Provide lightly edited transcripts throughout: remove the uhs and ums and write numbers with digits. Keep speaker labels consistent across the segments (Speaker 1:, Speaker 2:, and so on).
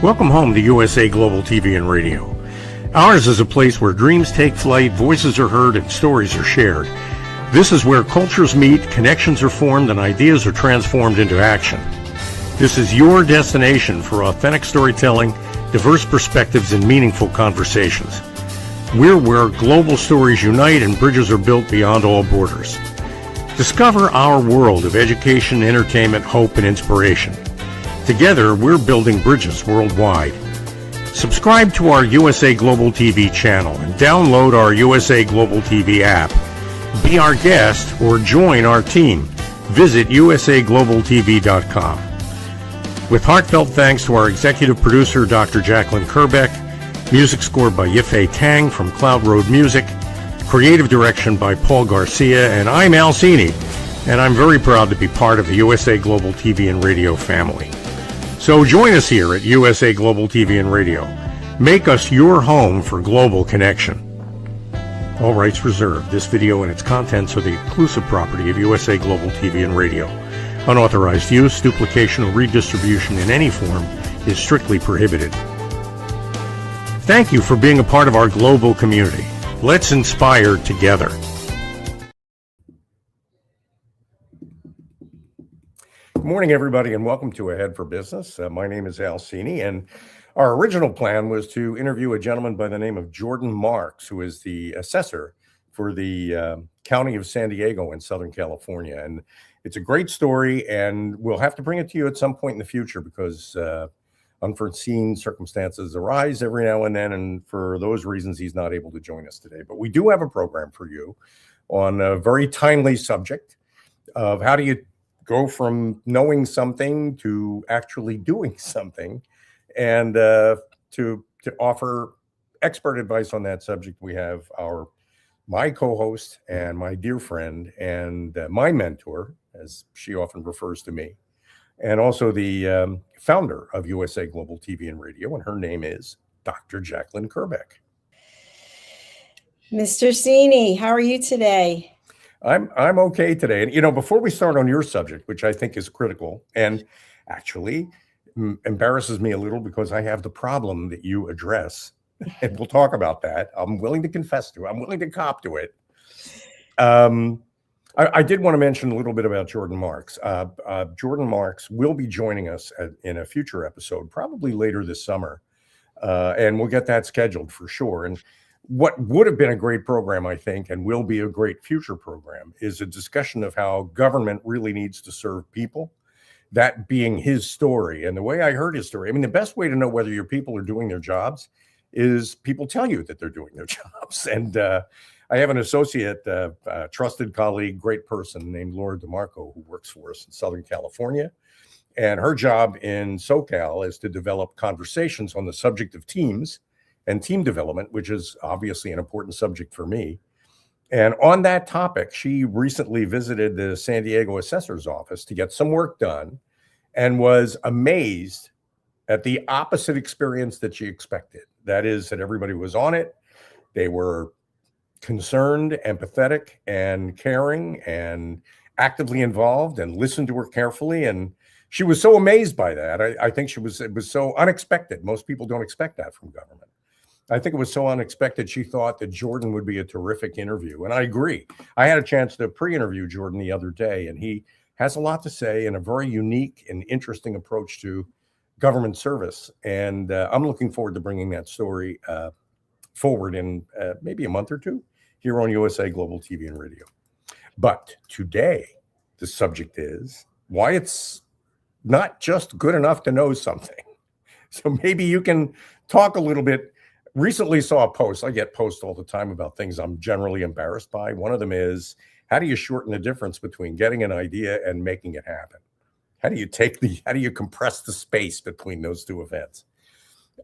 Speaker 1: Welcome home to USA Global TV and Radio. Ours is a place where dreams take flight, voices are heard, and stories are shared. This is where cultures meet, connections are formed, and ideas are transformed into action. This is your destination for authentic storytelling, diverse perspectives, and meaningful conversations. We're where global stories unite and bridges are built beyond all borders. Discover our world of education, entertainment, hope, and inspiration. Together, we're building bridges worldwide. Subscribe to our USA Global TV channel and download our USA Global TV app. Be our guest or join our team. Visit usaglobaltv.com. With heartfelt thanks to our executive producer, Dr. Jacalyn Kerbeck, music scored by Yifei Tang from Cloud Road Music, creative direction by Paul Garcia, and I'm Al Cini, and I'm very proud to be part of the USA Global TV and Radio family. So join us here at USA Global TV and Radio. Make us your home for global connection. All rights reserved. This video and its contents are the exclusive property of USA Global TV and Radio. Unauthorized use, duplication, or redistribution in any form is strictly prohibited. Thank you for being a part of our global community. Let's inspire together. Good morning, everybody, and welcome to Ahead for Business. My name is Al Cini, and our original plan was to interview a gentleman by the name of Jordan Marks, who is the assessor for the county of San Diego in Southern California. And it's a great story, and we'll have to bring it to you at some point in the future because unforeseen circumstances arise every now and then, and for those reasons, he's not able to join us today. But we do have a program for you on a very timely subject of how do you go from knowing something to actually doing something, and to offer expert advice on that subject. We have my co-host and my dear friend and my mentor, as she often refers to me, and also the founder of USA Global TV and Radio, and her name is Dr. Jacalyn Kerbeck.
Speaker 2: Mr. Cini, how are you today?
Speaker 1: I'm okay today. And, before we start on your subject, which I think is critical and actually embarrasses me a little because I have the problem that you address, and we'll talk about that. I'm willing to confess to it. I'm willing to cop to it. I did want to mention a little bit about Jordan Marks. Jordan Marks will be joining us in a future episode, probably later this summer, and we'll get that scheduled for sure. And what would have been a great program, I think, and will be a great future program, is a discussion of how government really needs to serve people, that being his story. And the way I heard his story, the best way to know whether your people are doing their jobs is people tell you that they're doing their jobs. And I have an associate, trusted colleague, great person named Laura DeMarco, who works for us in Southern California. And her job in SoCal is to develop conversations on the subject of teams and team development, which is obviously an important subject for me. And on that topic, she recently visited the San Diego assessor's office to get some work done and was amazed at the opposite experience that she expected. That is that everybody was on it. They were concerned, empathetic, and caring, and actively involved, and listened to her carefully. And she was so amazed by that. I think it was so unexpected. Most people don't expect that from government. I think it was so unexpected. She thought that Jordan would be a terrific interview. And I agree. I had a chance to pre-interview Jordan the other day, and he has a lot to say and a very unique and interesting approach to government service. And I'm looking forward to bringing that story forward in maybe a month or two here on USA Global TV and Radio. But today, the subject is why it's not just good enough to know something. So maybe you can talk a little bit. Recently saw a post. I get posts all the time about things I'm generally embarrassed by. One of them is, how do you shorten the difference between getting an idea and making it happen? How do you compress the space between those two events?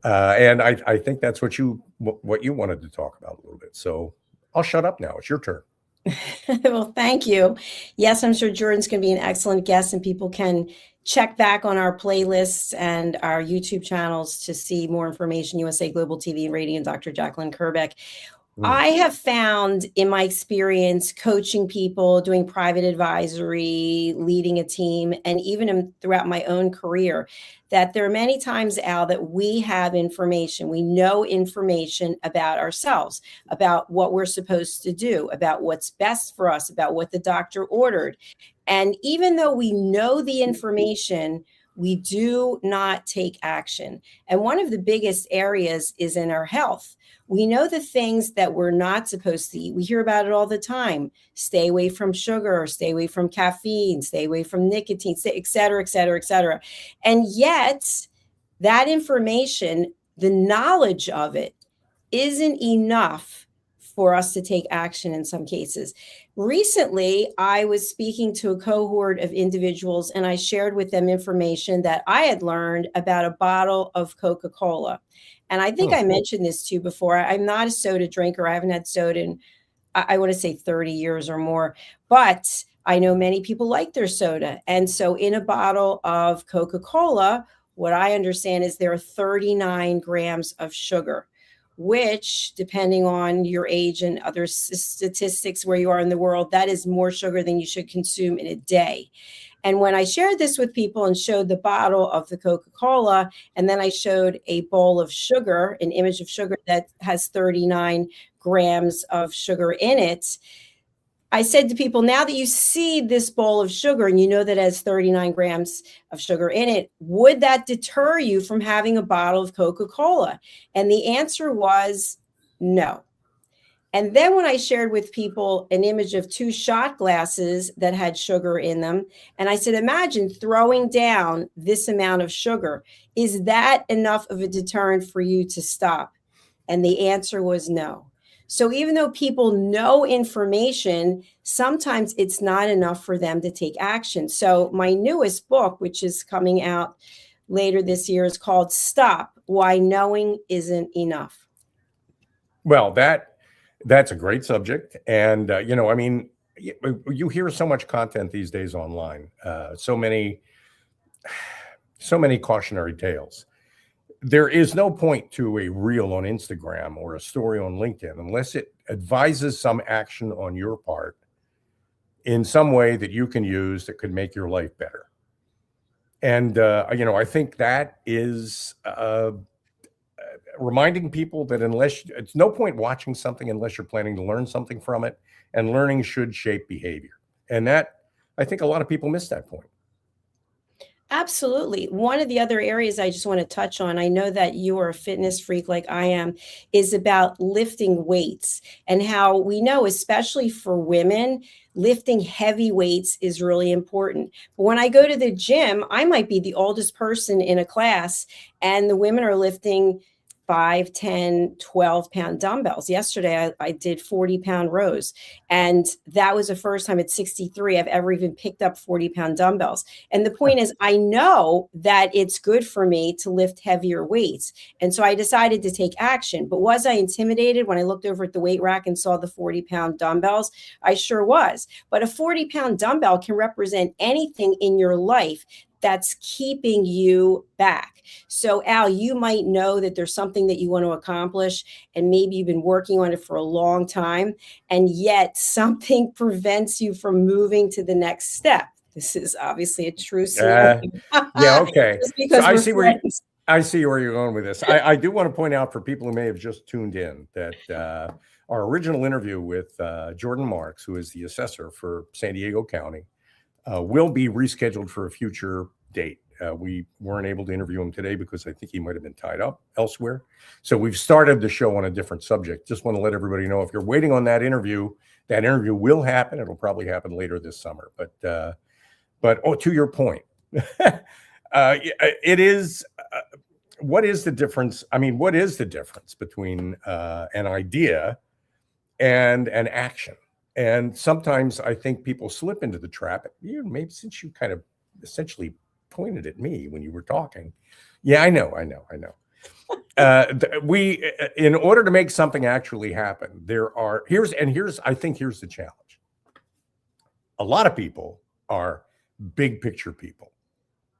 Speaker 1: And I think that's what you wanted to talk about a little bit. So I'll shut up now. It's your turn.
Speaker 2: Well, thank you. Yes, I'm sure Jordan's going to be an excellent guest, and people can check back on our playlists and our YouTube channels to see more information, USA Global TV and Radio and Dr. Jacalyn Kerbeck. I have found in my experience coaching people, doing private advisory, leading a team, and even throughout my own career, that there are many times, Al, that we have information. We know information about ourselves, about what we're supposed to do, about what's best for us, about what the doctor ordered. And even though we know the information, we do not take action. And one of the biggest areas is in our health. We know the things that we're not supposed to eat. We hear about it all the time. Stay away from sugar, stay away from caffeine, stay away from nicotine, et cetera, et cetera, et cetera. And yet that information, the knowledge of it, isn't enough for us to take action in some cases. Recently, I was speaking to a cohort of individuals and I shared with them information that I had learned about a bottle of Coca-Cola. And I think I mentioned this to you before. I'm not a soda drinker. I haven't had soda in, I want to say 30 years or more, but I know many people like their soda. And so in a bottle of Coca-Cola, what I understand is there are 39 grams of sugar, which, depending on your age and other statistics where you are in the world, that is more sugar than you should consume in a day. And when I shared this with people and showed the bottle of the Coca-Cola, and then I showed a bowl of sugar, an image of sugar that has 39 grams of sugar in it, I said to people, now that you see this bowl of sugar and you know that it has 39 grams of sugar in it, would that deter you from having a bottle of Coca-Cola? And the answer was no. And then when I shared with people an image of 2 shot glasses that had sugar in them, and I said, imagine throwing down this amount of sugar. Is that enough of a deterrent for you to stop? And the answer was no. So even though people know information, sometimes it's not enough for them to take action. So my newest book, which is coming out later this year, is called Stop: Why Knowing Isn't Enough.
Speaker 1: Well, that's a great subject. And, I mean, you hear so much content these days online, so many cautionary tales. There is no point to a reel on Instagram or a story on LinkedIn unless it advises some action on your part in some way that you can use that could make your life better. And, I think that is reminding people that it's no point watching something unless you're planning to learn something from it, and learning should shape behavior. And that, I think a lot of people miss that point.
Speaker 2: Absolutely. One of the other areas I just want to touch on, I know that you are a fitness freak like I am, is about lifting weights, and how we know, especially for women, lifting heavy weights is really important. But when I go to the gym, I might be the oldest person in a class, and the women are lifting 5, 10, 12-pound dumbbells. Yesterday, I did 40-pound rows. And that was the first time at 63 I've ever even picked up 40-pound dumbbells. And the point is, I know that it's good for me to lift heavier weights. And so I decided to take action. But was I intimidated when I looked over at the weight rack and saw the 40-pound dumbbells? I sure was. But a 40-pound dumbbell can represent anything in your life that's keeping you back. So Al, you might know that there's something that you want to accomplish, and maybe you've been working on it for a long time, and yet something prevents you from moving to the next step. This is obviously a true scenario.
Speaker 1: Yeah, okay.
Speaker 2: Just because
Speaker 1: So
Speaker 2: we're friends.
Speaker 1: I see where you're going with this. I do want to point out for people who may have just tuned in that our original interview with Jordan Marks, who is the assessor for San Diego County, will be rescheduled for a future date. We weren't able to interview him today because I think he might have been tied up elsewhere. So we've started the show on a different subject. Just want to let everybody know, if you're waiting on that interview will happen. It'll probably happen later this summer. But to your point, it is. What is the difference? I mean, what is the difference between an idea and an action? And sometimes I think people slip into the trap. Maybe since you kind of essentially pointed at me when you were talking. Yeah, I know. We, in order to make something actually happen, here's the challenge. A lot of people are big picture people.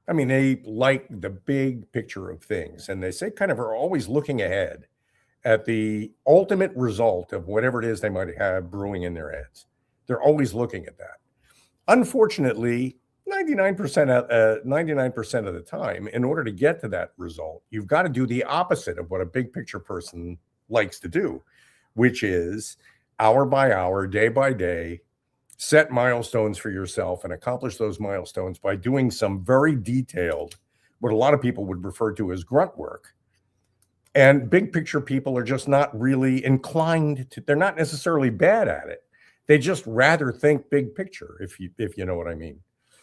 Speaker 1: I mean, they like the big picture of things, and they say kind of are always looking ahead at the ultimate result of whatever it is they might have brewing in their heads. They're always looking at that. Unfortunately, 99% of the time, in order to get to that result, you've got to do the opposite of what a big picture person likes to do, which is hour by hour, day by day, set milestones for yourself and accomplish those milestones by doing some very detailed, what a lot of people would refer to as grunt work. And big picture people are just not really inclined to, they're not necessarily bad at it. They just rather think big picture, if you know what I mean.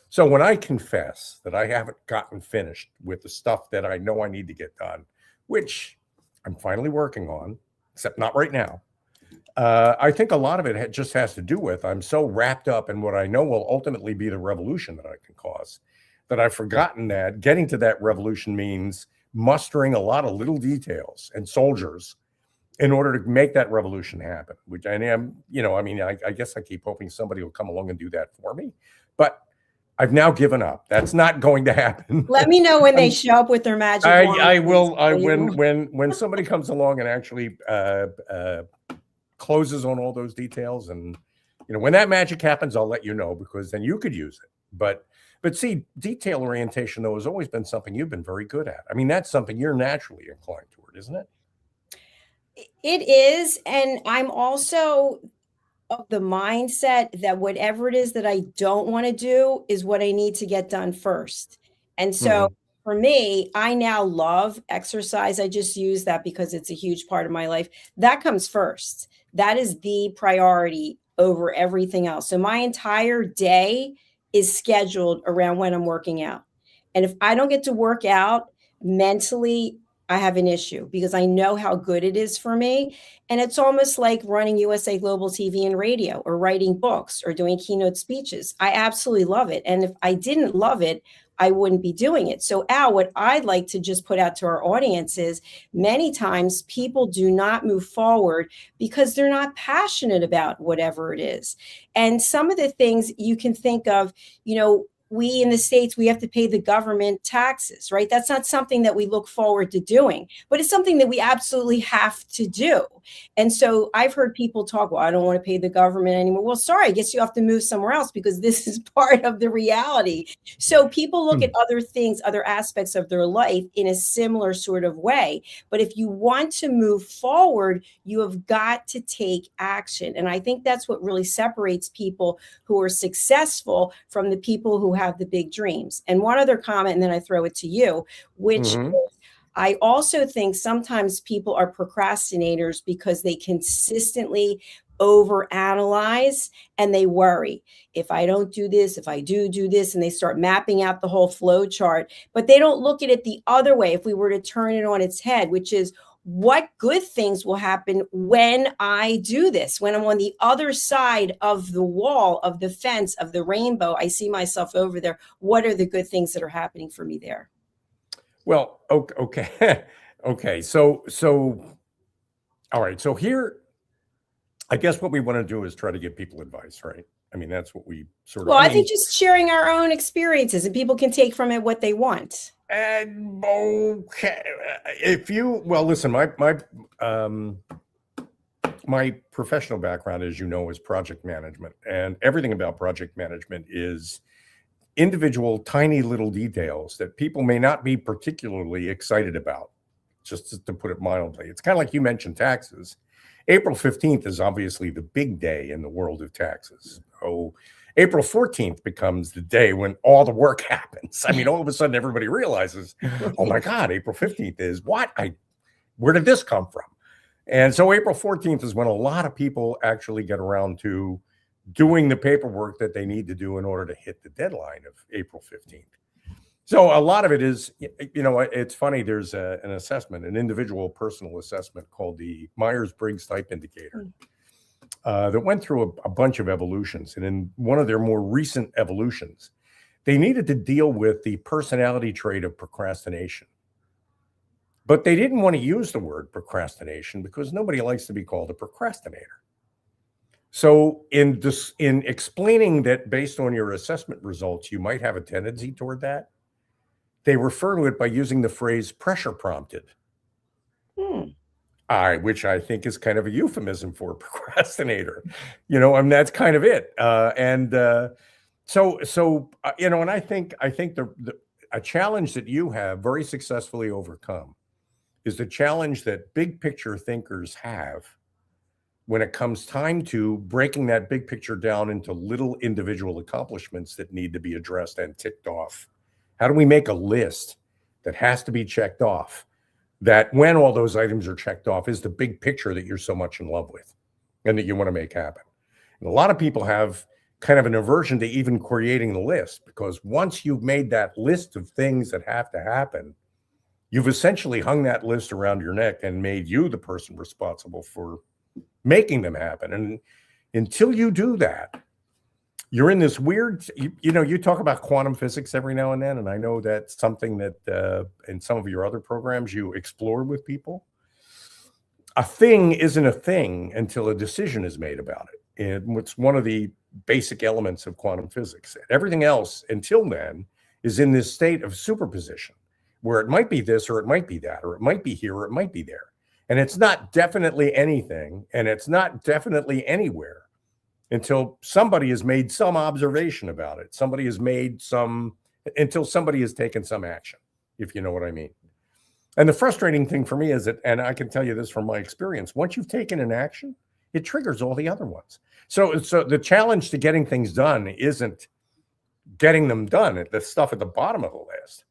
Speaker 1: So when I confess that I haven't gotten finished with the stuff that I know I need to get done, which I'm finally working on, except not right now, I think a lot of it just has to do with I'm so wrapped up in what I know will ultimately be the revolution that I can cause that I've forgotten that getting to that revolution means mustering a lot of little details and soldiers in order to make that revolution happen, which I am, I guess I keep hoping somebody will come along and do that for me, but I've now given up. That's not going to happen.
Speaker 2: Let me know when they show up with their magic wand.
Speaker 1: I will. When somebody comes along and actually closes on all those details, and when that magic happens, I'll let you know, because then you could use it. But see, detail orientation though has always been something you've been very good at. I mean, that's something you're naturally inclined toward, isn't it?
Speaker 2: It is, and I'm also of the mindset that whatever it is that I don't want to do is what I need to get done first. And so for me, I now love exercise. I just use that because it's a huge part of my life. That comes first. That is the priority over everything else. So my entire day is scheduled around when I'm working out. And if I don't get to work out mentally, I have an issue because I know how good it is for me. And it's almost like running USA Global TV and radio, or writing books, or doing keynote speeches. I absolutely love it. And if I didn't love it, I wouldn't be doing it. So Al, what I'd like to just put out to our audience is many times people do not move forward because they're not passionate about whatever it is. And some of the things you can think of, we in the States, we have to pay the government taxes, right? That's not something that we look forward to doing, but it's something that we absolutely have to do. And so I've heard people talk, well, I don't want to pay the government anymore. Well, sorry, I guess you have to move somewhere else because this is part of the reality. So people look at other things, other aspects of their life in a similar sort of way. But if you want to move forward, you have got to take action. And I think that's what really separates people who are successful from the people who have the big dreams. And one other comment, and then I throw it to you, which is, I also think sometimes people are procrastinators because they consistently overanalyze and they worry. If I don't do this, if I do this, and they start mapping out the whole flow chart, but they don't look at it the other way. If we were to turn it on its head, which is, what good things will happen when I do this? When I'm on the other side of the wall, of the fence, of the rainbow, I see myself over there. What are the good things that are happening for me there?
Speaker 1: Well, okay. Okay. So, all right. So here, I guess what we want to do is try to give people advice, right? I mean, that's what we sort of.
Speaker 2: Well, I think just sharing our own experiences, and people can take from it what they want.
Speaker 1: Okay. Listen, my professional background, as you know, is project management, and everything about project management is individual, tiny little details that people may not be particularly excited about, just to put it mildly. It's kind of like you mentioned taxes. April 15th is obviously the big day in the world of taxes. Oh, April 14th becomes the day when all the work happens. I mean, all of a sudden everybody realizes, oh my God, April 15th is what? Where did this come from? And so April 14th is when a lot of people actually get around to doing the paperwork that they need to do in order to hit the deadline of April 15th. So a lot of it is, it's funny, there's an assessment, an individual personal assessment called the Myers-Briggs Type Indicator. That went through a bunch of evolutions. And in one of their more recent evolutions, they needed to deal with the personality trait of procrastination. But they didn't want to use the word procrastination because nobody likes to be called a procrastinator. So in explaining that based on your assessment results, you might have a tendency toward that, they refer to it by using the phrase pressure prompted. which I think is kind of a euphemism for procrastinator, and that's kind of it. And I think a challenge that you have very successfully overcome is the challenge that big picture thinkers have when it comes time to breaking that big picture down into little individual accomplishments that need to be addressed and ticked off. How do we make a list that has to be checked off, that when all those items are checked off is the big picture that you're so much in love with and that you want to make happen? And a lot of people have kind of an aversion to even creating the list, because once you've made that list of things that have to happen, you've essentially hung that list around your neck and made you the person responsible for making them happen. And until you do that, you're in this weird, you talk about quantum physics every now and then, and I know that's something that in some of your other programs you explore with people. A thing isn't a thing until a decision is made about it. And it's one of the basic elements of quantum physics. Everything else until then is in this state of superposition, where it might be this or it might be that, or it might be here or it might be there. And it's not definitely anything, and it's not definitely anywhere until somebody has made some observation about it. Until somebody has taken some action, if you know what I mean. And the frustrating thing for me is that, and I can tell you this from my experience, once you've taken an action, it triggers all the other ones. So the challenge to getting things done isn't getting them done, the stuff at the bottom of the list.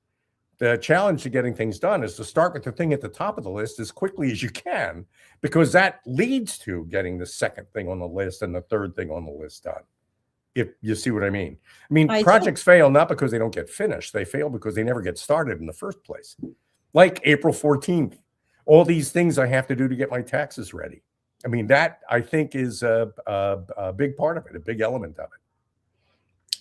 Speaker 1: The challenge to getting things done is to start with the thing at the top of the list as quickly as you can, because that leads to getting the second thing on the list and the third thing on the list done. If you see what I mean. I mean, projects fail not because they don't get finished. They fail because they never get started in the first place. Like April 14th, all these things I have to do to get my taxes ready. I mean, that I think is a big part of it, a big element of it.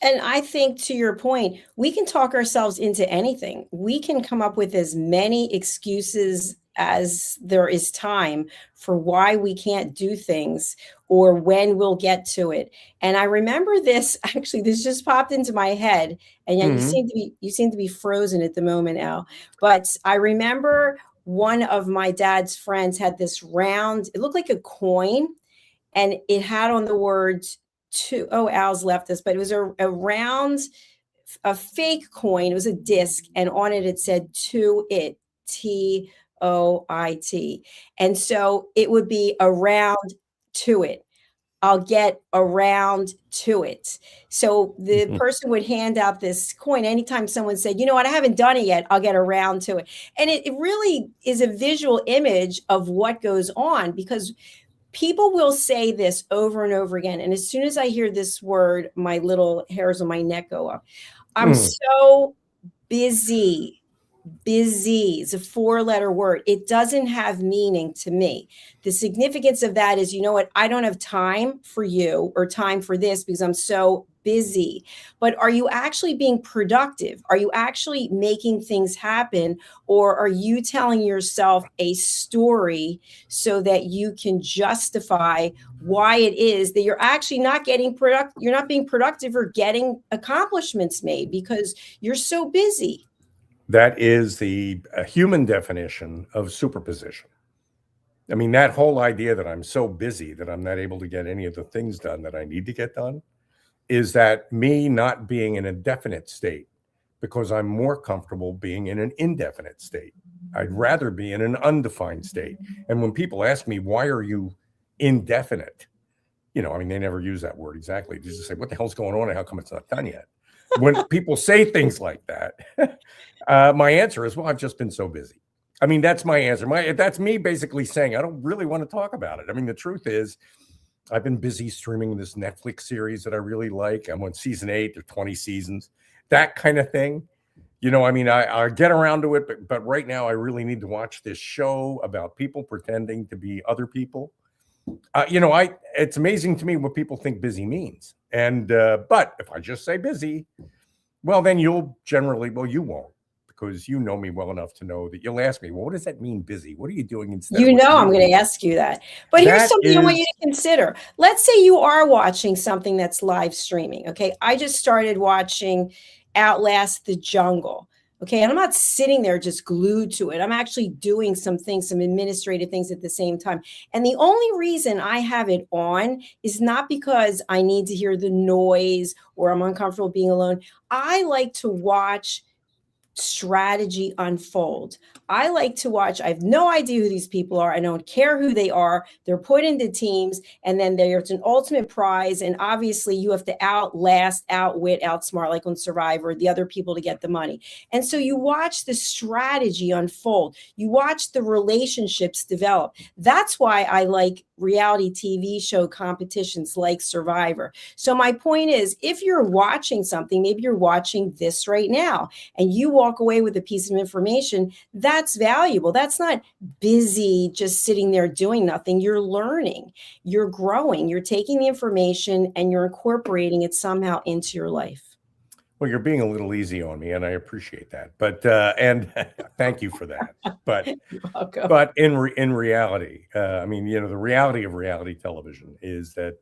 Speaker 2: And I think, to your point, we can talk ourselves into anything. We can come up with as many excuses as there is time for why we can't do things or when we'll get to it. And I remember this, actually, this just popped into my head, and yet you seem to be frozen at the moment, Al. But I remember one of my dad's friends had this round, it looked like a coin, and it had on the words Al's left us, but it was a round, a fake coin. It was a disc, and on it said "to it," TOIT, and so it would be around to it. I'll get around to it. So the person would hand out this coin anytime someone said, "You know what, I haven't done it yet. I'll get around to it." And it really is a visual image of what goes on, because people will say this over and over again. And as soon as I hear this word, my little hairs on my neck go up. I'm so busy. Busy is a 4-letter word. It doesn't have meaning to me. The significance of that is, you know what? I don't have time for you or time for this because I'm so busy. But are you actually being productive? Are you actually making things happen? Or are you telling yourself a story so that you can justify why it is that you're actually not getting you're not being productive or getting accomplishments made because you're so busy?
Speaker 1: That is the human definition of superposition. I mean, that whole idea that I'm so busy that I'm not able to get any of the things done that I need to get done is that me not being in a definite state because I'm more comfortable being in an indefinite state. I'd rather be in an undefined state. And when people ask me, why are you indefinite? I mean, they never use that word exactly. They just say, what the hell's going on and how come it's not done yet? When people say things like that, my answer is, well, I've just been so busy. I mean, that's my answer. That's me basically saying, I don't really want to talk about it. I mean, the truth is, I've been busy streaming this Netflix series that I really like. I'm on season 8, there's 20 seasons, that kind of thing. I mean, I get around to it, but right now I really need to watch this show about people pretending to be other people. It's amazing to me what people think busy means. And, but if I just say busy, well, then you won't, because you know me well enough to know that you'll ask me, well, what does that mean, busy? What are you doing instead?
Speaker 2: I'm going to ask you that. But here's something I want you to consider. Let's say you are watching something that's live streaming. Okay. I just started watching Outlast the Jungle. Okay. And I'm not sitting there just glued to it. I'm actually doing some things, some administrative things at the same time. And the only reason I have it on is not because I need to hear the noise or I'm uncomfortable being alone. I like to watch strategy unfold. I like to watch. I have no idea who these people are. I don't care who they are. They're put into teams, and then there's an ultimate prize. And obviously, you have to outlast, outwit, outsmart, like on Survivor, the other people to get the money. And so you watch the strategy unfold. You watch the relationships develop. That's why I like reality TV show competitions like Survivor. So my point is, if you're watching something, maybe you're watching this right now, and you walk away with a piece of information, that's valuable. That's not busy just sitting there doing nothing. You're learning, you're growing, you're taking the information and you're incorporating it somehow into your life.
Speaker 1: Well, you're being a little easy on me, and I appreciate that. But and thank you for that. But in reality, I mean, you know, the reality of reality television is that,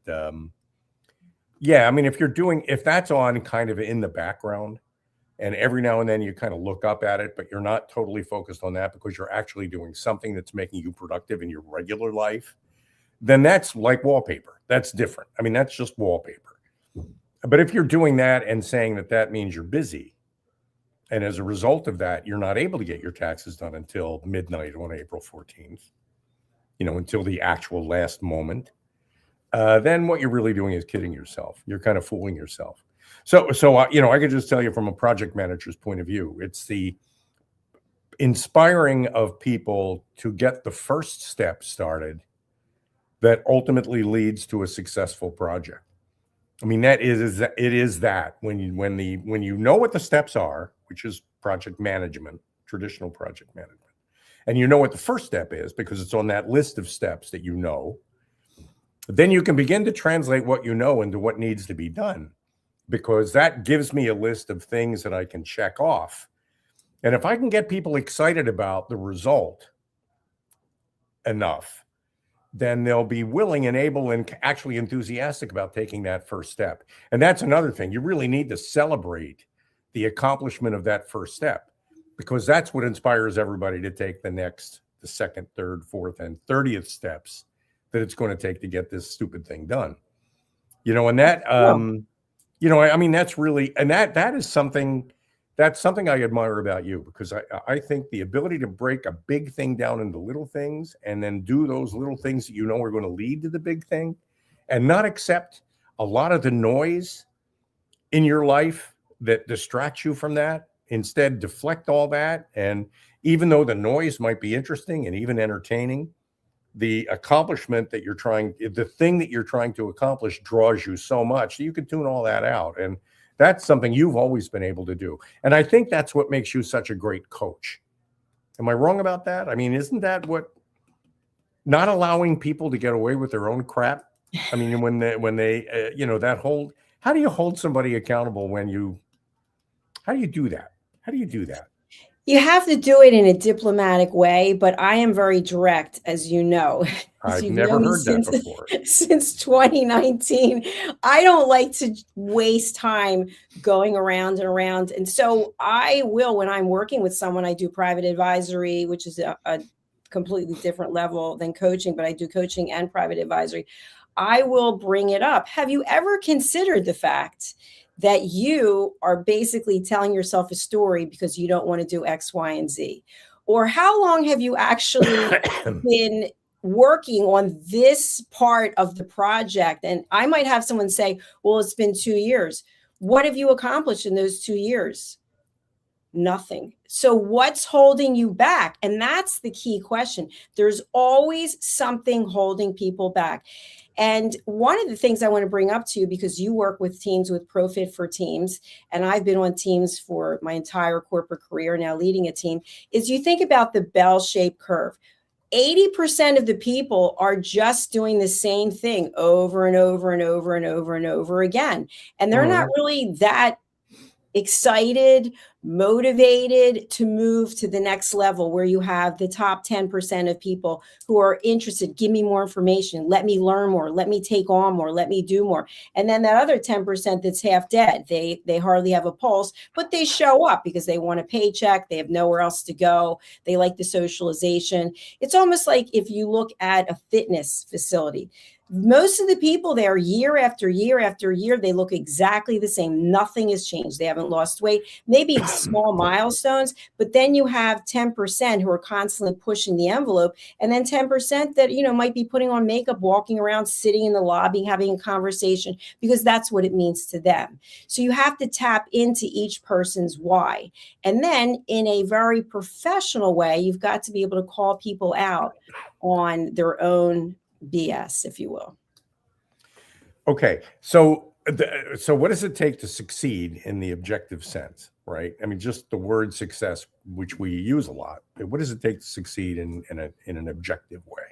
Speaker 1: yeah, I mean, if that's on kind of in the background, and every now and then you kind of look up at it, but you're not totally focused on that because you're actually doing something that's making you productive in your regular life, then that's like wallpaper. That's different. I mean, that's just wallpaper. But if you're doing that and saying that that means you're busy, and as a result of that, you're not able to get your taxes done until midnight on April 14th, you know, until the actual last moment, then what you're really doing is kidding yourself. You're kind of fooling yourself. So you know, I could just tell you from a project manager's point of view, it's the inspiring of people to get the first step started that ultimately leads to a successful project. I mean, it is that when you know what the steps are, which is project management, traditional project management, and you know what the first step is because it's on that list of steps that you know, then you can begin to translate what you know into what needs to be done, because that gives me a list of things that I can check off. And if I can get people excited about the result enough, then they'll be willing and able and actually enthusiastic about taking that first step. And that's another thing. You really need to celebrate the accomplishment of that first step, because that's what inspires everybody to take the second, third, fourth, and 30th steps that it's going to take to get this stupid thing done. You know, and that, you know, I mean, that's really, and that is something, that's something I admire about you, because I think the ability to break a big thing down into little things and then do those little things that you know are going to lead to the big thing, and not accept a lot of the noise in your life that distracts you from that. Instead, deflect all that. And even though the noise might be interesting and even entertaining, the accomplishment that the thing that you're trying to accomplish draws you so much that you can tune all that out. And that's something you've always been able to do. And I think that's what makes you such a great coach. Am I wrong about that? I mean, isn't that what, not allowing people to get away with their own crap? I mean, when they you know, that whole, how do you hold somebody accountable how do you do that? How do you do that?
Speaker 2: You have to do it in a diplomatic way, but I am very direct, as you know.
Speaker 1: I've never heard that before.
Speaker 2: Since 2019, I don't like to waste time going around and around. And so I will, when I'm working with someone, I do private advisory, which is a completely different level than coaching, but I do coaching and private advisory. I will bring it up. Have you ever considered the fact that you are basically telling yourself a story because you don't want to do X, Y, and Z? Or how long have you actually been working on this part of the project? And I might have someone say, well, it's been 2 years. What have you accomplished in those 2 years? Nothing. So what's holding you back? And that's the key question. There's always something holding people back. And one of the things I want to bring up to you, because you work with teams with ProFit for Teams, and I've been on teams for my entire corporate career, now leading a team, is you think about the bell-shaped curve. 80% of the people are just doing the same thing over and over and over and over and over again. And they're not really that excited, motivated to move to the next level, where you have the top 10% of people who are interested. Give me more information. Let me learn more. Let me take on more. Let me do more. And then that other 10% that's half dead. They hardly have a pulse, but they show up because they want a paycheck. They have nowhere else to go. They like the socialization. It's almost like if you look at a fitness facility, most of the people there, year after year after year, they look exactly the same. Nothing has changed. They haven't lost weight, maybe small milestones, but then you have 10% who are constantly pushing the envelope, and then 10% that, might be putting on makeup, walking around, sitting in the lobby, having a conversation, because that's what it means to them. So you have to tap into each person's why. And then in a very professional way, you've got to be able to call people out on their own BS, if you will.
Speaker 1: Okay. So what does it take to succeed in the objective sense, right? I mean, just the word success, which we use a lot. What does it take to succeed in an objective way?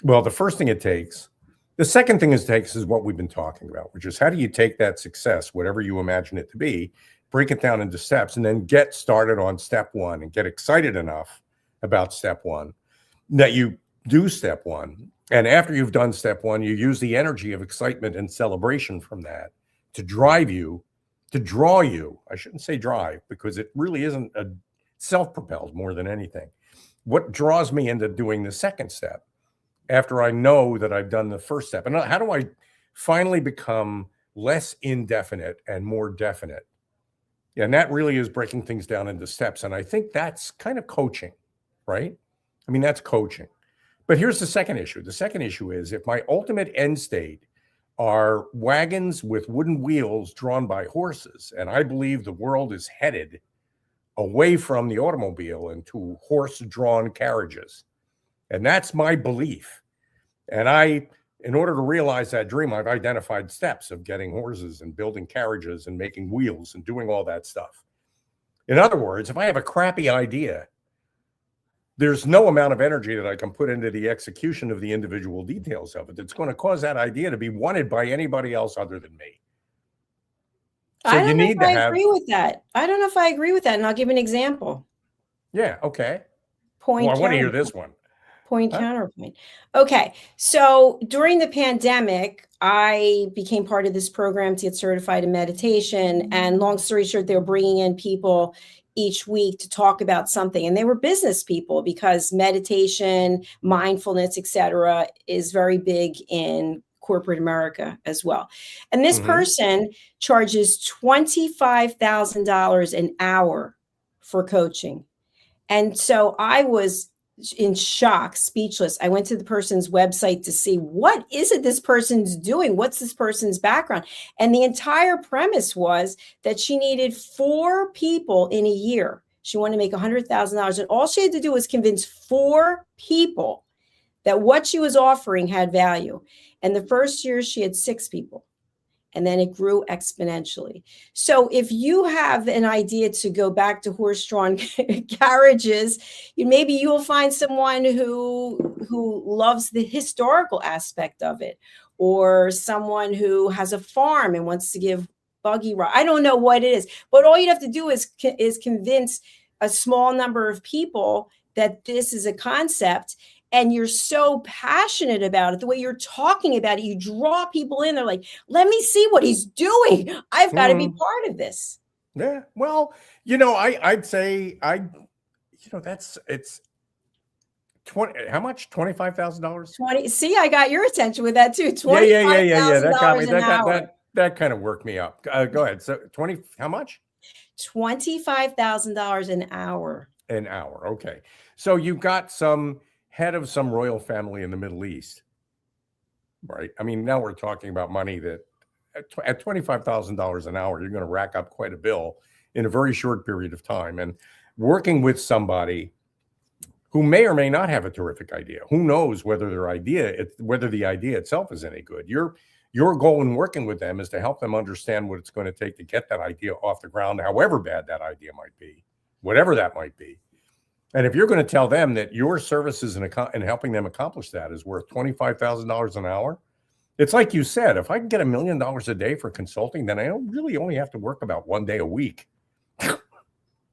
Speaker 1: Well, the first thing it takes, the second thing it takes is what we've been talking about, which is how do you take that success, whatever you imagine it to be, break it down into steps, and then get started on step one and get excited enough about step one that you do step one. And after you've done step one, you use the energy of excitement and celebration from that to drive you, to draw you. I shouldn't say drive, because it really isn't self-propelled more than anything. What draws me into doing the second step after I know that I've done the first step? And how do I finally become less indefinite and more definite? Yeah, and that really is breaking things down into steps. And I think that's kind of coaching, right? I mean, that's coaching. But here's the second issue. The second issue is if my ultimate end state are wagons with wooden wheels drawn by horses, and I believe the world is headed away from the automobile into horse-drawn carriages, and that's my belief. And in order to realize that dream, I've identified steps of getting horses and building carriages and making wheels and doing all that stuff. In other words, if I have a crappy idea, there's no amount of energy that I can put into the execution of the individual details of it that's going to cause that idea to be wanted by anybody else other than me. So
Speaker 2: I don't know if I agree with that. I don't know if I agree with that, and I'll give an example.
Speaker 1: Yeah, okay.
Speaker 2: Point.
Speaker 1: Well, I want to hear this one.
Speaker 2: Point, counterpoint. Okay, so during the pandemic, I became part of this program to get certified in meditation. And long story short, they were bringing in people each week to talk about something, and they were business people, because meditation, mindfulness, etc., is very big in corporate America as well. And this person charges $25,000 an hour for coaching. And so I was in shock, speechless. I went to the person's website to see what is it this person's doing? What's this person's background? And the entire premise was that she needed 4 people in a year. She wanted to make $100,000. And all she had to do was convince 4 people that what she was offering had value. And the first year she had 6 people. And then it grew exponentially. So if you have an idea to go back to horse-drawn carriages, maybe you'll find someone who loves the historical aspect of it, or someone who has a farm and wants to give buggy ride. I don't know what it is, but all you'd have to do is convince a small number of people that this is a concept. And you're so passionate about it, the way you're talking about it, you draw people in. They're like, let me see what he's doing. I've got to be part of this.
Speaker 1: Yeah. Well, I'd say it's 20. How much? $25,000?
Speaker 2: 20. See, I got your attention with that too.
Speaker 1: Yeah. That got me. That kind of worked me up. Go ahead. So 20. How much?
Speaker 2: $25,000 an hour.
Speaker 1: An hour. Okay. So you got some head of some royal family in the Middle East, right? I mean, now we're talking about money that at $25,000 an hour, you're going to rack up quite a bill in a very short period of time. And working with somebody who may or may not have a terrific idea, who knows whether the idea itself is any good. Your goal in working with them is to help them understand what it's going to take to get that idea off the ground, however bad that idea might be, whatever that might be. And if you're going to tell them that your services in helping them accomplish that is worth $25,000 an hour, It's like you said, if I can get $1 million a day for consulting, then I don't really only have to work about 1 day a week.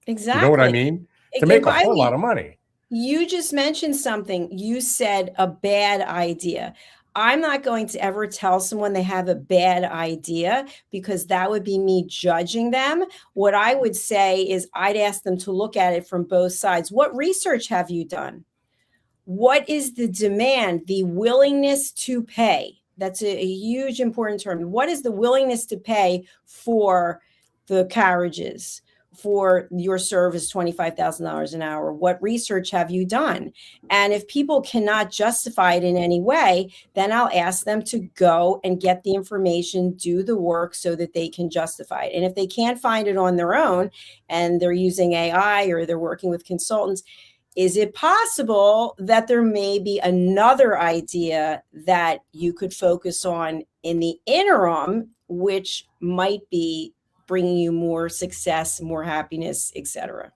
Speaker 2: Exactly.
Speaker 1: You know what I mean? To make a whole lot of money.
Speaker 2: You just mentioned something. You said a bad idea. I'm not going to ever tell someone they have a bad idea, because that would be me judging them. What I would say is I'd ask them to look at it from both sides. What research have you done? What is the demand, the willingness to pay? That's a huge important term. What is the willingness to pay for the carriages, for your service, $25,000 an hour? What research have you done? And if people cannot justify it in any way, then I'll ask them to go and get the information, do the work so that they can justify it. And if they can't find it on their own and they're using AI or they're working with consultants, is it possible that there may be another idea that you could focus on in the interim, which might be bringing you more success, more happiness, etc.?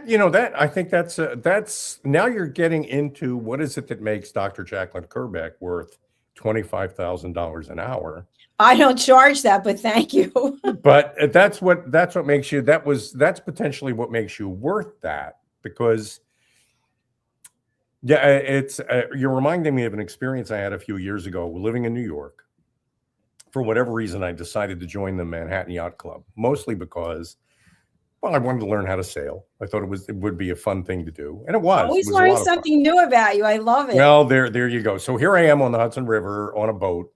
Speaker 1: You know, that I think that's now you're getting into what is it that makes Dr. Jacalyn Kerbeck worth $25,000 an hour.
Speaker 2: I don't charge that, but thank you.
Speaker 1: But that's what makes you, that's potentially what makes you worth that, because yeah, it's you're reminding me of an experience I had a few years ago living in New York. For whatever reason, I decided to join the Manhattan Yacht Club, mostly because, well, I wanted to learn how to sail. I thought it would be a fun thing to do, and it was.
Speaker 2: Always learning something new about you. I love it.
Speaker 1: Well, there you go. So here I am on the Hudson River on a boat,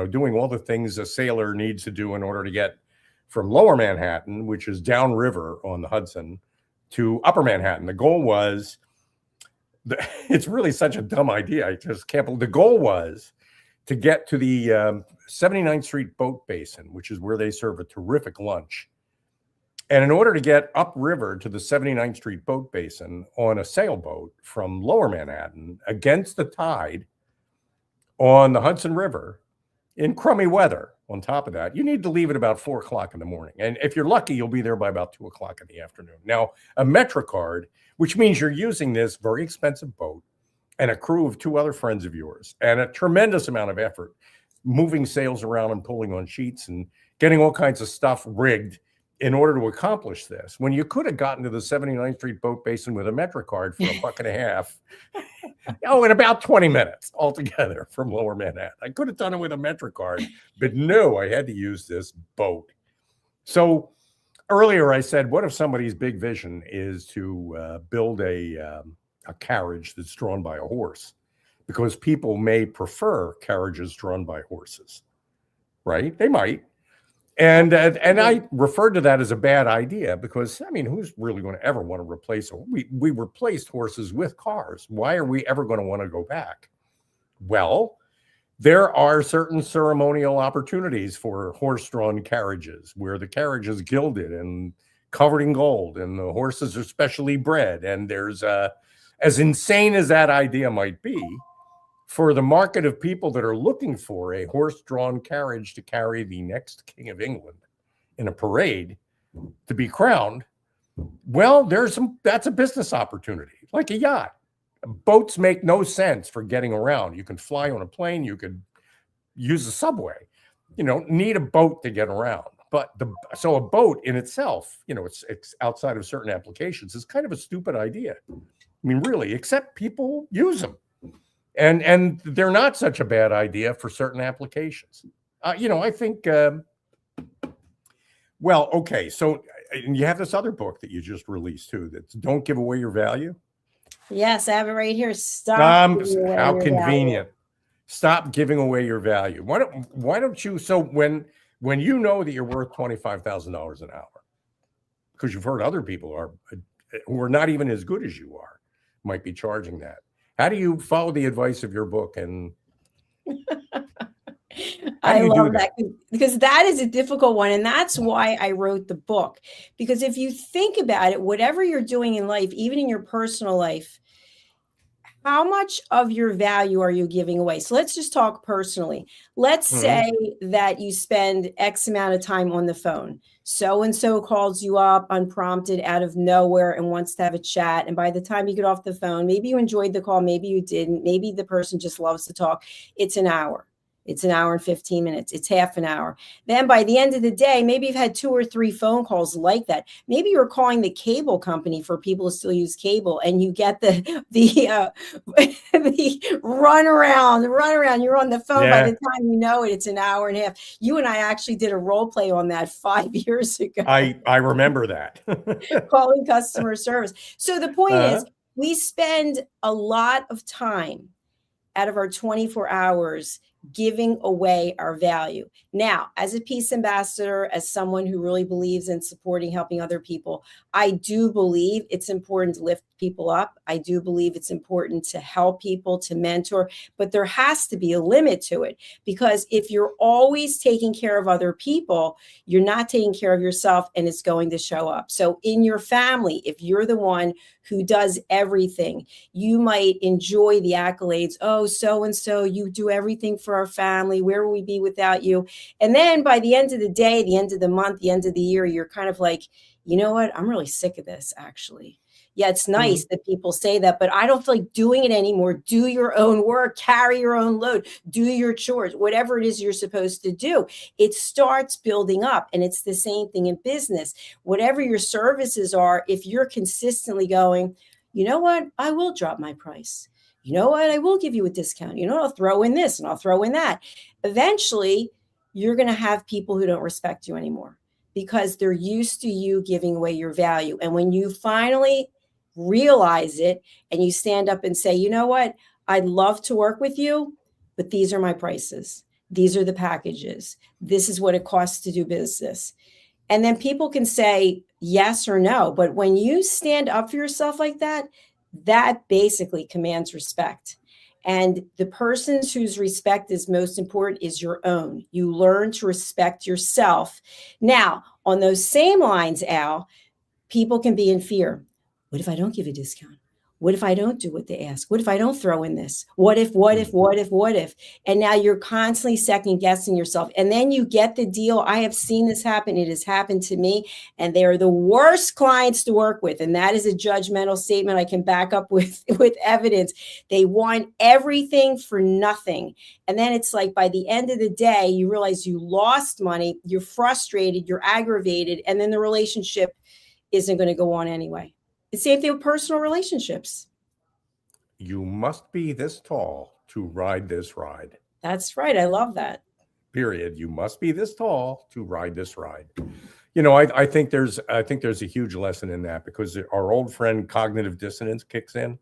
Speaker 1: doing all the things a sailor needs to do in order to get from Lower Manhattan, which is downriver on the Hudson, to Upper Manhattan. The goal was, it's really such a dumb idea. I just can't believe the goal was to get to the 79th Street Boat Basin, which is where they serve a terrific lunch. And in order to get upriver to the 79th Street Boat Basin on a sailboat from Lower Manhattan against the tide on the Hudson River in crummy weather, on top of that, you need to leave at about 4 o'clock in the morning. And if you're lucky, you'll be there by about 2 o'clock in the afternoon. Now, a MetroCard, which means you're using this very expensive boat and a crew of 2 other friends of yours and a tremendous amount of effort, moving sails around and pulling on sheets and getting all kinds of stuff rigged in order to accomplish this, when you could have gotten to the 79th Street Boat Basin with a MetroCard for $1.50, in about 20 minutes altogether from Lower Manhattan. I could have done it with a MetroCard, but no, I had to use this boat. So earlier I said, what if somebody's big vision is to build a carriage that's drawn by a horse? Because people may prefer carriages drawn by horses, right? They might. And I referred to that as a bad idea because, I mean, who's really going to ever want to replace we replaced horses with cars. Why are we ever going to want to go back? Well, there are certain ceremonial opportunities for horse-drawn carriages where the carriage is gilded and covered in gold and the horses are specially bred. And there's as insane as that idea might be, for the market of people that are looking for a horse-drawn carriage to carry the next King of England in a parade to be crowned, well, that's a business opportunity, like a yacht. Boats make no sense for getting around. You can fly on a plane, you could use a subway. You know, need a boat to get around. But so a boat in itself, it's outside of certain applications, is kind of a stupid idea. I mean, really, except people use them. And they're not such a bad idea for certain applications. I think, well, okay. So you have this other book that you just released too, that's Don't Give Away Your Value.
Speaker 2: Yes, I have it right here. Stop.
Speaker 1: How convenient. Stop giving away your value. Why don't you, so when you know that you're worth $25,000 an hour, because you've heard other people who are not even as good as you are, might be charging that. How do you follow the advice of your book? And
Speaker 2: I love that, because that is a difficult one. And that's why I wrote the book. Because if you think about it, whatever you're doing in life, even in your personal life, how much of your value are you giving away? So let's just talk personally. Let's say that you spend X amount of time on the phone. So and so calls you up unprompted out of nowhere and wants to have a chat. And by the time you get off the phone, maybe you enjoyed the call, maybe you didn't. Maybe the person just loves to talk. It's an hour. It's an hour and 15 minutes. It's half an hour. Then by the end of the day, maybe you've had 2 or 3 phone calls like that. Maybe you're calling the cable company for people who still use cable, and you get the run around. You're on the phone. By the time you know it, it's an hour and a half. You and I actually did a role play on that 5 years ago.
Speaker 1: I remember that.
Speaker 2: Calling customer service. So the point is, we spend a lot of time out of our 24 hours giving away our value. Now, as a peace ambassador, as someone who really believes in supporting, helping other people, I do believe it's important to lift people up. I do believe it's important to help people, to mentor, but there has to be a limit to it, because if you're always taking care of other people, you're not taking care of yourself, and it's going to show up. So in your family, if you're the one who does everything, you might enjoy the accolades. Oh, so-and-so, you do everything for our family. Where will we be without you? And then by the end of the day, the end of the month, the end of the year, you're kind of like, you know what? I'm really sick of this, actually. Yeah, it's nice that people say that, but I don't feel like doing it anymore. Do your own work, carry your own load, do your chores, whatever it is you're supposed to do. It starts building up, and it's the same thing in business. Whatever your services are, if you're consistently going, you know what? I will drop my price. You know what? I will give you a discount. You know what? I'll throw in this and I'll throw in that. Eventually, you're going to have people who don't respect you anymore because they're used to you giving away your value. And when you finally realize it and you stand up and say, you know what, I'd love to work with you, but these are my prices. These are the packages. This is what it costs to do business. And then people can say yes or no. But when you stand up for yourself like that, that basically commands respect. And the person whose respect is most important is your own. You learn to respect yourself. Now, on those same lines, Al, people can be in fear. What if I don't give a discount? What if I don't do what they ask? What if I don't throw in this? What if? And now you're constantly second guessing yourself. And then you get the deal. I have seen this happen. It has happened to me. And they are the worst clients to work with. And that is a judgmental statement I can back up with evidence. They want everything for nothing. And then it's like by the end of the day, you realize you lost money, you're frustrated, you're aggravated, and then the relationship isn't going to go on anyway. The same thing with personal relationships.
Speaker 1: You must be this tall to ride this ride.
Speaker 2: That's right. I love that.
Speaker 1: Period. You must be this tall to ride this ride. You know, I think there's a huge lesson in that, because our old friend cognitive dissonance kicks in.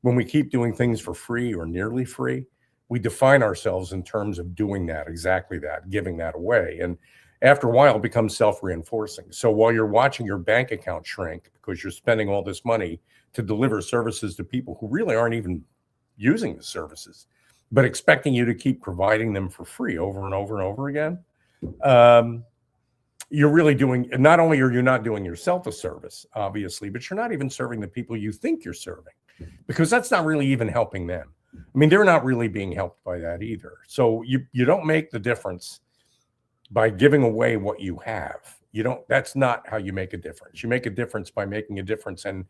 Speaker 1: When we keep doing things for free or nearly free, we define ourselves in terms of doing that, exactly that, giving that away. And after a while, it becomes self-reinforcing. So while you're watching your bank account shrink because you're spending all this money to deliver services to people who really aren't even using the services, but expecting you to keep providing them for free over and over and over again, you're really doing, not only are you not doing yourself a service, obviously, but you're not even serving the people you think you're serving, because that's not really even helping them. I mean, they're not really being helped by that either. So you don't make the difference by giving away what you have. That's not how you make a difference. You make a difference by making a difference and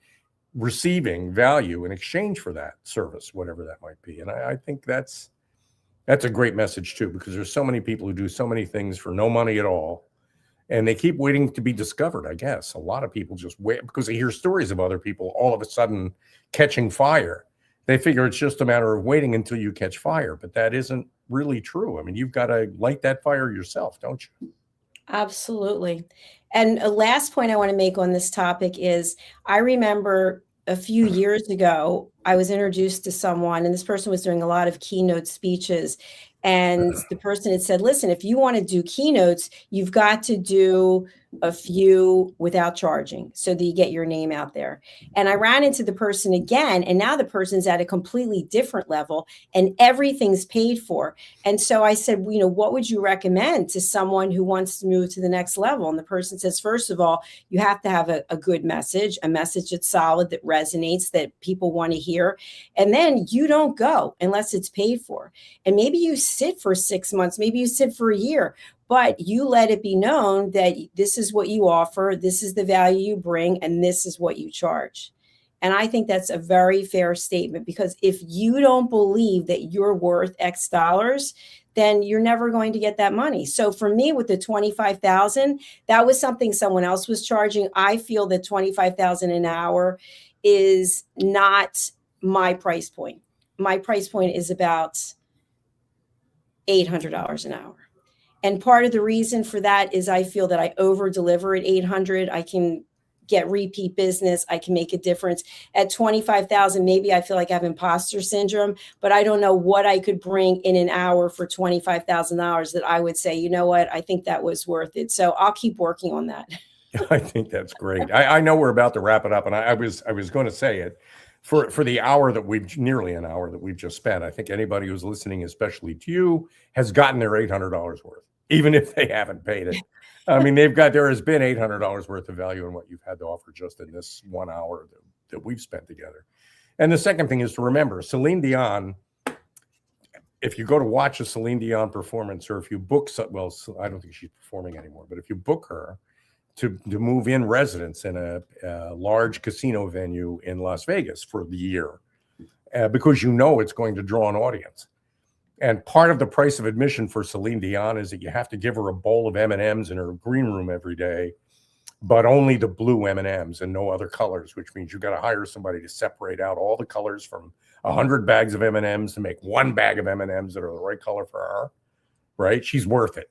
Speaker 1: receiving value in exchange for that service, whatever that might be. And I think that's a great message too, because there's so many people who do so many things for no money at all, and they keep waiting to be discovered. I guess a lot of people just wait because they hear stories of other people all of a sudden catching fire. They figure it's just a matter of waiting until you catch fire, but that isn't really true. I mean, you've got to light that fire yourself, don't you?
Speaker 2: Absolutely. And a last point I want to make on this topic is, I remember a few years ago, I was introduced to someone, and this person was doing a lot of keynote speeches. And the person had said, listen, if you want to do keynotes, you've got to do a few without charging so that you get your name out there. And I ran into the person again, and now the person's at a completely different level and everything's paid for. And so I said, what would you recommend to someone who wants to move to the next level? And the person says, first of all, you have to have a good message, a message that's solid, that resonates, that people want to hear. And then you don't go unless it's paid for. And maybe you sit for 6 months, maybe you sit for a year, but you let it be known that this is what you offer, this is the value you bring, and this is what you charge. And I think that's a very fair statement, because if you don't believe that you're worth X dollars, then you're never going to get that money. So for me, with the $25,000, that was something someone else was charging. I feel that $25,000 an hour is not my price point. My price point is about $800 an hour. And part of the reason for that is I feel that I over deliver at 800. I can get repeat business. I can make a difference. At 25,000, maybe I feel like I have imposter syndrome, but I don't know what I could bring in an hour for $25,000 that I would say, you know what, I think that was worth it. So I'll keep working on that.
Speaker 1: I think that's great. I know we're about to wrap it up, and I was going to say it for the hour that nearly an hour that we've just spent. I think anybody who's listening, especially to you, has gotten their $800 worth, even if they haven't paid it. I mean, there has been $800 worth of value in what you've had to offer just in this 1 hour that we've spent together. And the second thing is to remember, Celine Dion, if you go to watch a Celine Dion performance, or if you book, well, I don't think she's performing anymore, but if you book her to move in residence in a large casino venue in Las Vegas for the year, because it's going to draw an audience. And part of the price of admission for Celine Dion is that you have to give her a bowl of M&Ms in her green room every day, but only the blue M&Ms and no other colors, which means you've got to hire somebody to separate out all the colors from 100 bags of M&Ms to make one bag of M&Ms that are the right color for her, right? She's worth it.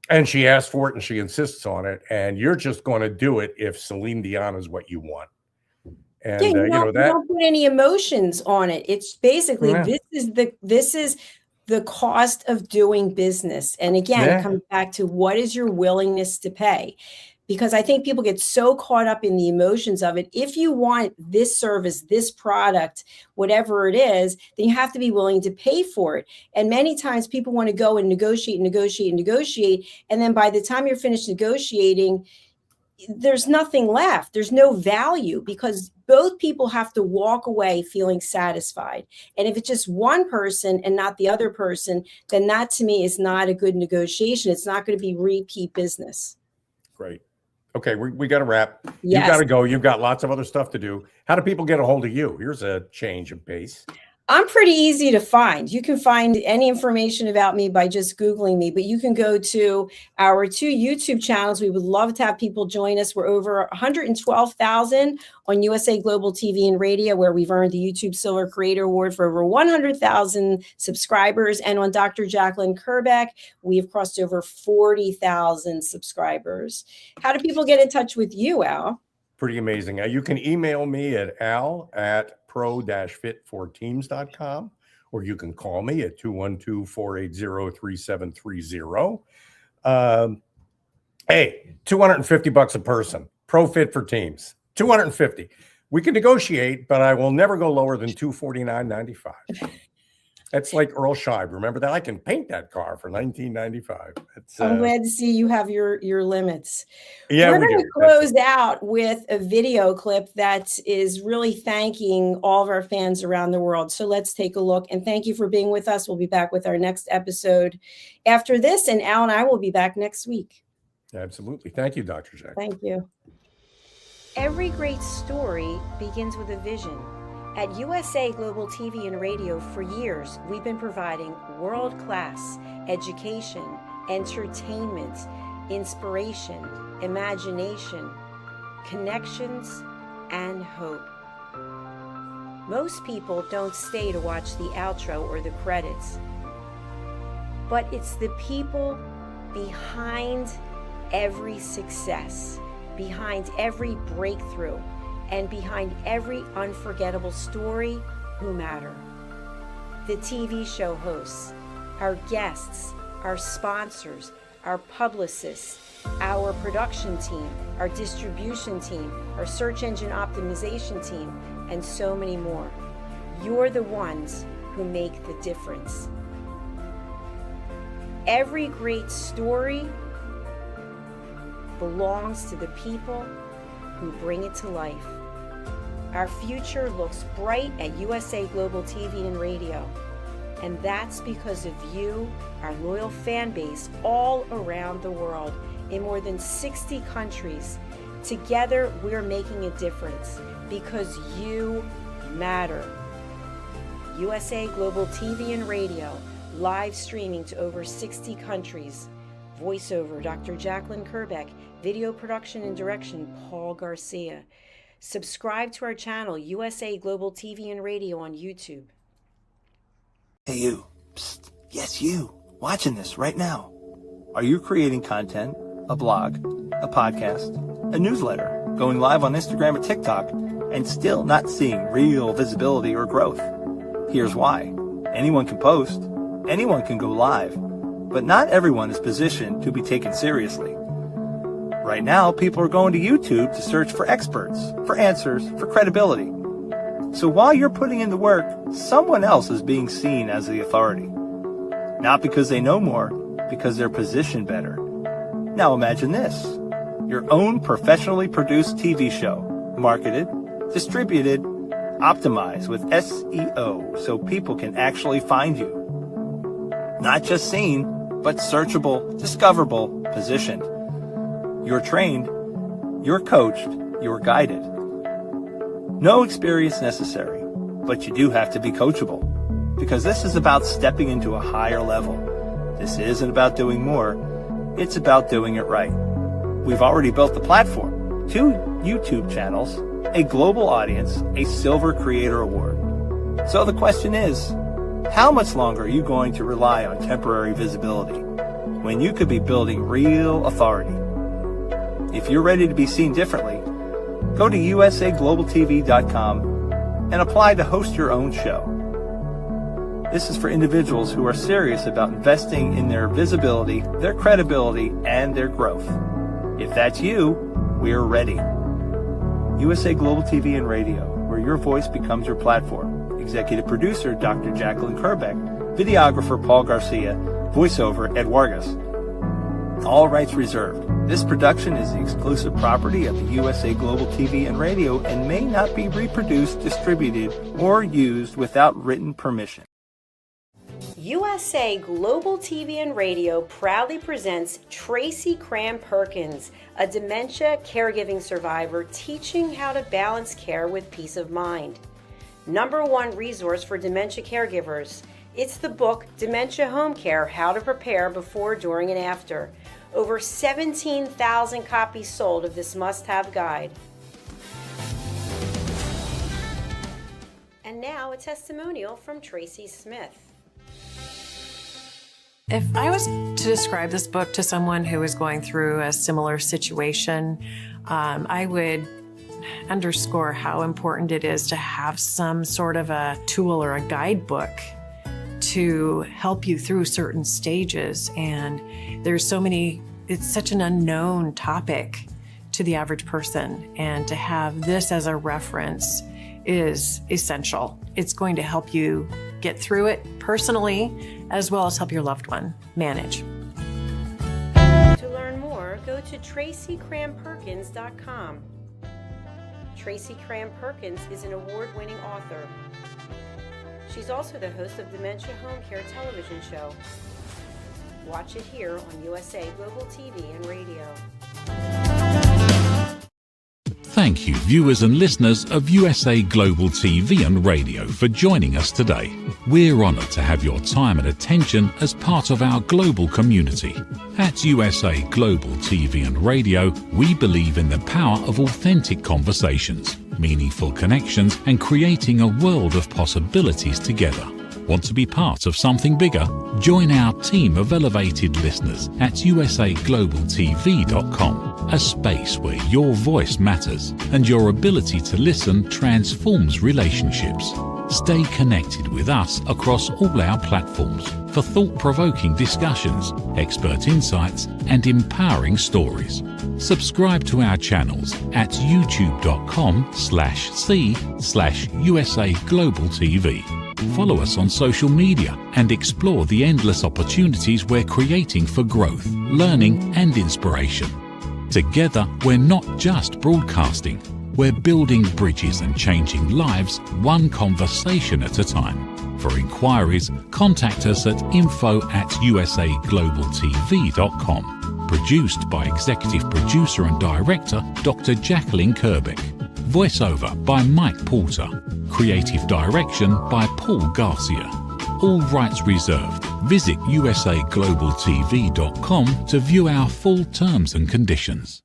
Speaker 1: And she asked for it and she insists on it. And you're just going to do it if Celine Dion is what you want. And
Speaker 2: you don't put any emotions on it. It's basically, this is the cost of doing business. And again, it comes back to what is your willingness to pay? Because I think people get so caught up in the emotions of it. If you want this service, this product, whatever it is, then you have to be willing to pay for it. And many times people want to go and negotiate. And then by the time you're finished negotiating, there's nothing left. There's no value, because both people have to walk away feeling satisfied. And if it's just one person and not the other person, then that to me is not a good negotiation. It's not going to be repeat business.
Speaker 1: Great. Okay, we got to wrap.
Speaker 2: Yes.
Speaker 1: You got to go. You've got lots of other stuff to do. How do people get a hold of you? Here's a change of pace.
Speaker 2: I'm pretty easy to find. You can find any information about me by just Googling me, but you can go to our 2 YouTube channels. We would love to have people join us. We're over 112,000 on USA Global TV and Radio, where we've earned the YouTube Silver Creator Award for over 100,000 subscribers. And on Dr. Jacalyn Kerbeck, we have crossed over 40,000 subscribers. How do people get in touch with you, Al?
Speaker 1: Pretty amazing. You can email me at al@pro-fit4teams.com, or you can call me at 212-480-3730. Hey, $250 a person. Pro Fit for Teams. $250. We can negotiate, but I will never go lower than $249.95. That's like Earl Scheib. Remember that? I can paint that car for $19.95.
Speaker 2: I'm glad to see you have your limits.
Speaker 1: Yeah,
Speaker 2: we're going to close out with a video clip that is really thanking all of our fans around the world. So let's take a look. And thank you for being with us. We'll be back with our next episode after this. And Al and I will be back next week.
Speaker 1: Absolutely. Thank you, Dr. Jack.
Speaker 2: Thank you. Every great story begins with a vision. At USA Global TV and Radio, for years, we've been providing world-class education, entertainment, inspiration, imagination, connections, and hope. Most people don't stay to watch the outro or the credits, but it's the people behind every success, behind every breakthrough, and behind every unforgettable story who matter. The TV show hosts, our guests, our sponsors, our publicists, our production team, our distribution team, our search engine optimization team, and so many more. You're the ones who make the difference. Every great story belongs to the people who bring it to life. Our future looks bright at USA Global TV and Radio, and that's because of you, our loyal fan base all around the world in more than 60 countries. Together, we're making a difference because you matter. USA Global TV and Radio, live streaming to over 60 countries. Voiceover, Dr. Jacalyn Kerbeck. Video production and direction, Paul Garcia. Subscribe to our channel, USA Global TV and Radio on YouTube.
Speaker 3: Hey you, psst, yes you, watching this right now. Are you creating content, a blog, a podcast, a newsletter, going live on Instagram or TikTok, and still not seeing real visibility or growth? Here's why. Anyone can post, anyone can go live, but not everyone is positioned to be taken seriously. Right now, people are going to YouTube to search for experts, for answers, for credibility. So while you're putting in the work, someone else is being seen as the authority. Not because they know more, because they're positioned better. Now imagine this. Your own professionally produced TV show, marketed, distributed, optimized with SEO so people can actually find you. Not just seen, but searchable, discoverable, positioned. You're trained, you're coached, you're guided. No experience necessary, but you do have to be coachable, because this is about stepping into a higher level. This isn't about doing more, it's about doing it right. We've already built the platform, 2 YouTube channels, a global audience, a Silver Creator Award. So the question is, how much longer are you going to rely on temporary visibility when you could be building real authority? If you're ready to be seen differently, go to usaglobaltv.com and apply to host your own show. This is for individuals who are serious about investing in their visibility, their credibility, and their growth. If that's you, we're ready. USA Global TV and Radio, where your voice becomes your platform. Executive producer, Dr. Jacalyn Kerbeck. Videographer, Paul Garcia. Voiceover, Ed Vargas. All rights reserved. This production is the exclusive property of the USA Global TV and Radio and may not be reproduced, distributed, or used without written permission.
Speaker 2: USA Global TV and Radio proudly presents Tracy Cram-Perkins, a dementia caregiving survivor teaching how to balance care with peace of mind. #1 resource for dementia caregivers. It's the book Dementia Home Care, How to Prepare Before, During, and After. Over 17,000 copies sold of this must-have guide. And now a testimonial from Tracy Smith.
Speaker 4: If I was to describe this book to someone who is going through a similar situation, I would underscore how important it is to have some sort of a tool or a guidebook to help you through certain stages. And there's so many, it's such an unknown topic to the average person. And to have this as a reference is essential. It's going to help you get through it personally, as well as help your loved one manage.
Speaker 2: To learn more, go to tracycramperkins.com. Tracy Cram-Perkins is an award-winning author. She's also the host of Dementia Home Care television show. Watch it here on USA Global TV and Radio.
Speaker 5: Thank you, viewers and listeners of USA Global TV and Radio, for joining us today. We're honoured to have your time and attention as part of our global community. At USA Global TV and Radio, we believe in the power of authentic conversations, meaningful connections, and creating a world of possibilities together. Want to be part of something bigger? Join our team of elevated listeners at usaglobaltv.com, a space where your voice matters and your ability to listen transforms relationships. Stay connected with us across all our platforms for thought-provoking discussions, expert insights, and empowering stories. Subscribe to our channels at youtube.com/c/USA Global TV. Follow us on social media and explore the endless opportunities we're creating for growth, learning, and inspiration. Together, we're not just broadcasting, we're building bridges and changing lives one conversation at a time. For inquiries, contact us at info@usaglobaltv.com. Produced by Executive Producer and Director Dr. Jacalyn Kerbeck. Voiceover by Mike Porter. Creative Direction by Paul Garcia. All rights reserved. Visit usaglobaltv.com to view our full terms and conditions.